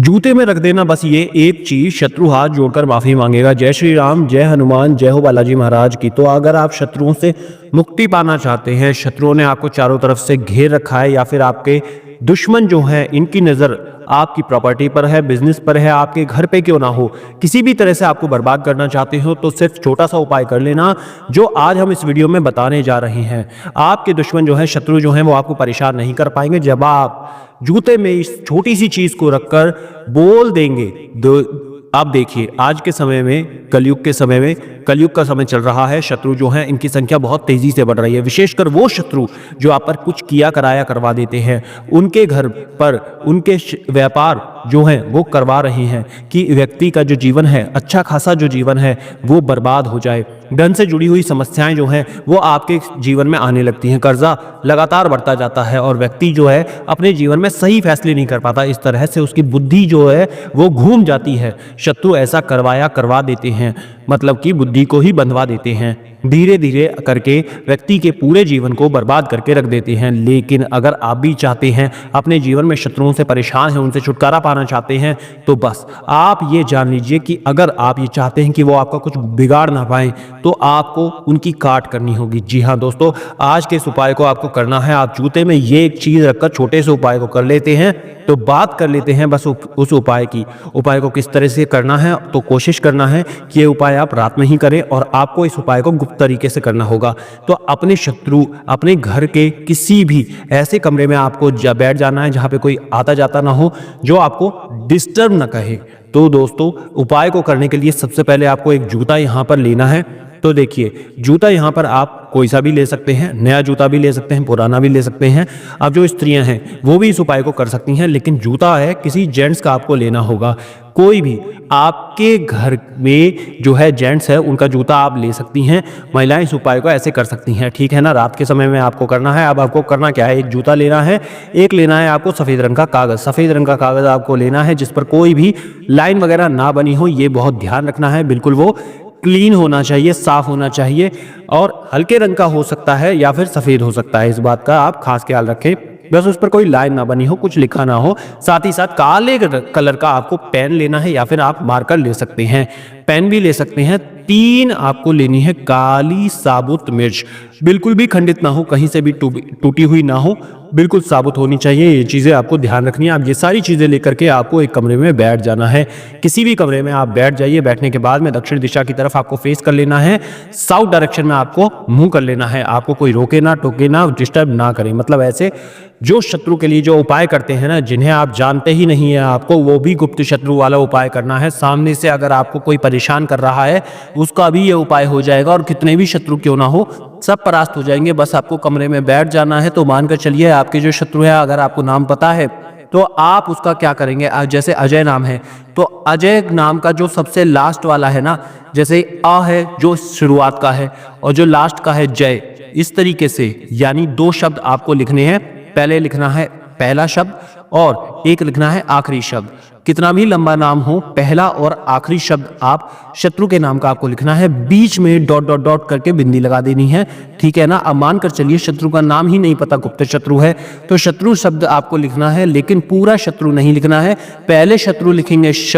जूते में रख देना बस ये एक चीज, शत्रु हाथ जोड़कर माफी मांगेगा। जय श्री राम, जय हनुमान, जय हो बालाजी महाराज की। तो अगर आप शत्रुओं से मुक्ति पाना चाहते हैं, शत्रुओं ने आपको चारों तरफ से घेर रखा है, या फिर आपके दुश्मन जो हैं इनकी नज़र आपकी प्रॉपर्टी पर है, बिजनेस पर है, आपके घर पे क्यों ना हो, किसी भी तरह से आपको बर्बाद करना चाहते हो, तो सिर्फ छोटा सा उपाय कर लेना जो आज हम इस वीडियो में बताने जा रहे हैं। आपके दुश्मन जो है, शत्रु जो हैं, वो आपको परेशान नहीं कर पाएंगे जब आप जूते में इस छोटी सी चीज को रखकर बोल देंगे। आप देखिए, आज के समय में, कलयुग के समय में, कलयुग का समय चल रहा है, शत्रु जो हैं इनकी संख्या बहुत तेजी से बढ़ रही है। विशेषकर वो शत्रु जो आप पर कुछ किया कराया करवा देते हैं, उनके घर पर उनके व्यापार जो हैं वो करवा रहे हैं कि व्यक्ति का जो जीवन है, अच्छा खासा जो जीवन है, वो बर्बाद हो जाए। धन से जुड़ी हुई समस्याएं जो हैं वो आपके जीवन में आने लगती हैं, कर्जा लगातार बढ़ता जाता है और व्यक्ति जो है अपने जीवन में सही फैसले नहीं कर पाता। इस तरह से उसकी बुद्धि जो है वो घूम जाती है। शत्रु ऐसा करवा देते हैं, मतलब कि बुद्धि को ही बंधवा देते हैं, धीरे धीरे करके व्यक्ति के पूरे जीवन को बर्बाद करके रख देते हैं। लेकिन अगर आप भी चाहते हैं, अपने जीवन में शत्रुओं से परेशान हैं, उनसे छुटकारा पाना चाहते हैं, तो बस आप ये जान लीजिए कि अगर आप ये चाहते हैं कि वो आपका कुछ बिगाड़ ना पाए, तो आपको उनकी काट करनी होगी। जी हाँ दोस्तों, आज के इस उपाय को आपको करना है। आप जूते में ये एक चीज रखकर छोटे से उपाय को कर लेते हैं। तो बात कर लेते हैं बस उस उपाय की। उपाय को किस तरह से करना है, तो कोशिश करना है कि ये उपाय आप रात में ही करें और आपको इस उपाय को गुप्त तरीके से करना होगा। तो अपने शत्रु अपने घर के किसी भी ऐसे कमरे में आपको बैठ जाना है जहाँ पे कोई आता जाता ना हो, जो आपको डिस्टर्ब ना कहे। तो दोस्तों, उपाय को करने के लिए सबसे पहले आपको एक जूता यहाँ पर लेना है। तो देखिए, जूता यहाँ पर आप कोई सा भी ले सकते हैं, नया जूता भी ले सकते हैं, पुराना भी ले सकते हैं। अब जो स्त्रियां हैं वो भी इस उपाय को कर सकती हैं, लेकिन जूता है किसी जेंट्स का आपको लेना होगा। कोई भी आपके घर में जो है जेंट्स है, उनका जूता आप ले सकती हैं। महिलाएं इस उपाय को ऐसे कर सकती हैं, ठीक है ना। रात के समय में आपको करना है। अब आपको करना क्या है, एक जूता लेना है, एक लेना है आपको सफ़ेद रंग का कागज़। सफ़ेद रंग का कागज़ आपको लेना है जिस पर कोई भी लाइन वगैरह ना बनी हो, ये बहुत ध्यान रखना है। बिल्कुल वो क्लीन होना चाहिए, साफ होना चाहिए, और हल्के रंग का हो सकता है या फिर सफ़ेद हो सकता है। इस बात का आप खास ख्याल रखें, बस उस पर कोई लाइन ना बनी हो, कुछ लिखा ना हो। साथ ही साथ काले कलर का आपको पेन लेना है, या फिर आप मार्कर ले सकते हैं, पेन भी ले सकते हैं। 3 आपको लेनी है काली साबुत मिर्च, बिल्कुल भी खंडित ना हो, कहीं से भी टूटी हुई ना हो, बिल्कुल साबुत होनी चाहिए। ये चीज़ें आपको ध्यान रखनी है। आप ये सारी चीज़ें लेकर के आपको एक कमरे में बैठ जाना है। किसी भी कमरे में आप बैठ जाइए। बैठने के बाद में दक्षिण दिशा की तरफ आपको फेस कर लेना है, साउथ डायरेक्शन में आपको मुंह कर लेना है। आपको कोई रोके ना, टोके ना, डिस्टर्ब ना करे। मतलब ऐसे जो शत्रु के लिए जो उपाय करते हैं ना, जिन्हें आप जानते ही नहीं है, आपको वो भी गुप्त शत्रु वाला उपाय करना है। सामने से अगर आपको कोई परेशान कर रहा है, उसका भी ये उपाय हो जाएगा, और कितने भी शत्रु क्यों ना हो, सब परास्त हो जाएंगे। बस आपको कमरे में बैठ जाना है। तो मानकर चलिए, आपके जो शत्रु है, अगर आपको नाम पता है तो आप उसका क्या करेंगे, जैसे अजय नाम है तो अजय नाम का जो सबसे लास्ट वाला है ना, जैसे अ है जो शुरुआत का है और जो लास्ट का है जय, इस तरीके से यानी 2 शब्द आपको लिखने हैं। पहले लिखना है पहला शब्द और एक लिखना है आखिरी शब्द। कितना भी लंबा नाम हो, पहला और आखिरी शब्द आप शत्रु के नाम का आपको लिखना है। बीच में डॉट डॉट डॉट करके बिंदी लगा देनी है, ठीक है ना। अब मानकर चलिए शत्रु का नाम ही नहीं पता, गुप्त शत्रु है, तो शत्रु शब्द आपको लिखना है, लेकिन पूरा शत्रु नहीं लिखना है। पहले शत्रु लिखेंगे श,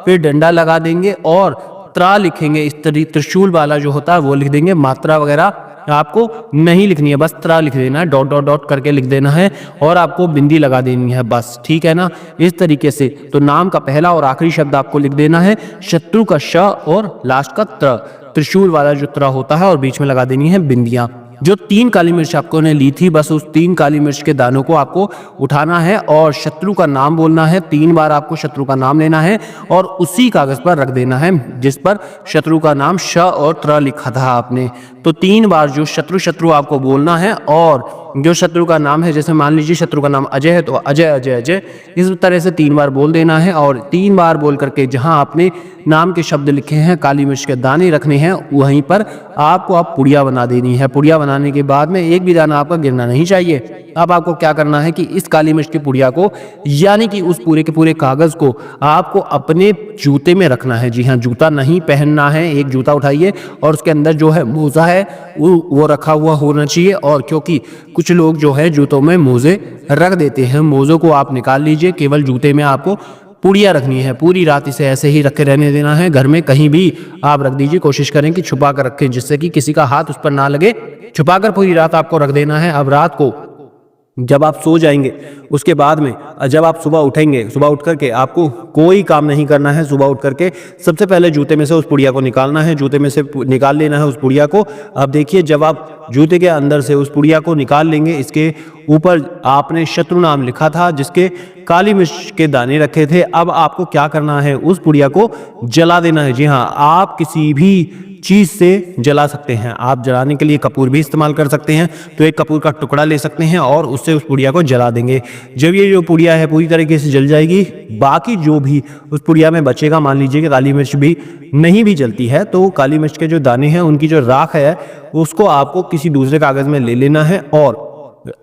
फिर डंडा लगा देंगे और त्रा लिखेंगे। इस तरीके त्रिशूल वाला जो होता है वो लिख देंगे। मात्रा वगैरह आपको नहीं लिखनी है, बस त्रा लिख देना है, डॉट डॉट डॉट करके लिख देना है, और आपको बिंदी लगा देनी है, बस, ठीक है ना। इस तरीके से तो नाम का पहला और आखिरी शब्द आपको लिख देना है, शत्रु का श और लास्ट का त्र, त्रिशूल वाला जो त्र होता है, और बीच में लगा देनी है बिंदियां। जो 3 काली मिर्च आपको ने ली थी, बस उस 3 काली मिर्च के दानों को आपको उठाना है और शत्रु का नाम बोलना है। 3 बार आपको शत्रु का नाम लेना है और उसी कागज पर रख देना है जिस पर शत्रु का नाम श और त्र लिखा था आपने। तो 3 बार जो शत्रु आपको बोलना है, और जो शत्रु का नाम है, जैसे मान लीजिए शत्रु का नाम अजय है तो अजय अजय अजय, इस तरह से 3 बार बोल देना है। और 3 बार बोल करके जहां आपने नाम के शब्द लिखे हैं, काली मिर्च के दाने रखने हैं, वहीं पर आपको पुड़िया बना देनी है। पुड़िया बनाने के बाद में एक भी दाना आपका गिरना नहीं चाहिए। अब आपको क्या करना है कि इस काली मिर्च की पुड़िया को, यानी कि उस पूरे के पूरे कागज को आपको अपने जूते में रखना है। जी हाँ, जूता नहीं पहनना है। एक जूता उठाइए और उसके अंदर जो है मोजा है वो रखा हुआ होना चाहिए। और क्योंकि कुछ लोग जो है जूतों में मोजे रख देते हैं, मोजों को आप निकाल लीजिए। केवल जूते में आपको पुड़िया रखनी है, पूरी रात इसे ऐसे ही रखे रहने देना है। घर में कहीं भी आप रख दीजिए, कोशिश करें कि छुपा कर रखें जिससे कि किसी का हाथ उस पर ना लगे। छुपा कर पूरी रात आपको रख देना है। अब रात को जब आप सो जाएंगे उसके बाद में जब आप सुबह उठेंगे, सुबह उठ करके आपको कोई काम नहीं करना है। सुबह उठ करके सबसे पहले जूते में से उस पुड़िया को निकालना है, जूते में से निकाल लेना है उस पुड़िया को। अब देखिए, जब आप जूते के अंदर से उस पुड़िया को निकाल लेंगे, इसके ऊपर आपने शत्रु नाम लिखा था जिसके काली मिर्च के दाने रखे थे। अब आपको क्या करना है, उस पुड़िया को जला देना है। जी हाँ, आप किसी भी चीज से जला सकते हैं। आप जलाने के लिए कपूर भी इस्तेमाल कर सकते हैं, तो एक कपूर का टुकड़ा ले सकते हैं और उससे उस पुड़िया को जला देंगे। जब ये जो पुड़िया है पूरी तरीके से जल जाएगी, बाकी जो भी उस पुड़िया में बचेगा, मान लीजिए कि काली मिर्च भी नहीं भी जलती है, तो काली मिर्च के जो दाने हैं उनकी जो राख है उसको आपको किसी दूसरे कागज में ले लेना है और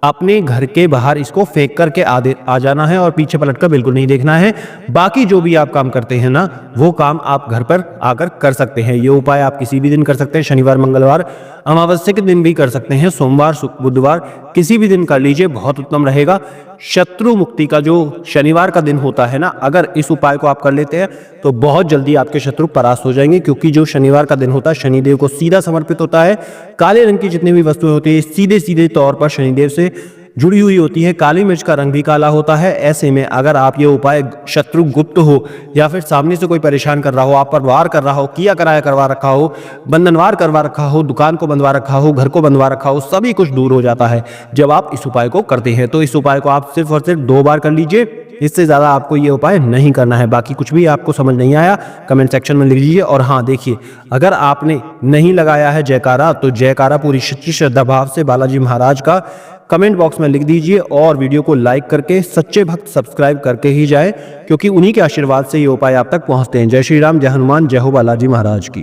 अपने घर के बाहर इसको फेंक करके आ जाना है और पीछे पलट कर बिल्कुल नहीं देखना है। बाकी जो भी आप काम करते हैं ना, वो काम आप घर पर आकर कर सकते हैं। ये उपाय आप किसी भी दिन कर सकते हैं, शनिवार, मंगलवार, अमावस्या के दिन भी कर सकते हैं, सोमवार, बुधवार, किसी भी दिन कर लीजिए, बहुत उत्तम रहेगा। शत्रु मुक्ति का जो शनिवार का दिन होता है ना, अगर इस उपाय को आप कर लेते हैं तो बहुत जल्दी आपके शत्रु परास्त हो जाएंगे, क्योंकि जो शनिवार का दिन होता है शनिदेव को सीधा समर्पित होता है। काले रंग की जितनी भी वस्तुएं होती है सीधे सीधे तौर पर शनिदेव से जुड़ी हुई होती है। काली मिर्च का रंग भी काला होता है। ऐसे में अगर आप ये उपाय शत्रु गुप्त हो या फिर सामने से कोई परेशान कर रहा हो, आप पर वार कर रहा हो, किया कराया करवा रखा हो, बंधनवार करवा रखा हो, दुकान को बंधवा रखा हो, घर को बंधवा रखा हो, सभी कुछ दूर हो जाता है जब आप इस उपाय को करते हैं। तो इस उपाय को आप सिर्फ और सिर्फ 2 बार कर लीजिए, इससे ज़्यादा आपको ये उपाय नहीं करना है। बाकी कुछ भी आपको समझ नहीं आया कमेंट सेक्शन में लिख दीजिए। और हाँ देखिए, अगर आपने नहीं लगाया है जयकारा, तो जयकारा पूरी सच्ची श्रद्धा भाव से बालाजी महाराज का कमेंट बॉक्स में लिख दीजिए और वीडियो को लाइक करके सच्चे भक्त सब्सक्राइब करके ही जाए, क्योंकि उन्हीं के आशीर्वाद से ये उपाय आप तक पहुंचते हैं। जय श्री राम, जय हनुमान, जय हो बालाजी महाराज की।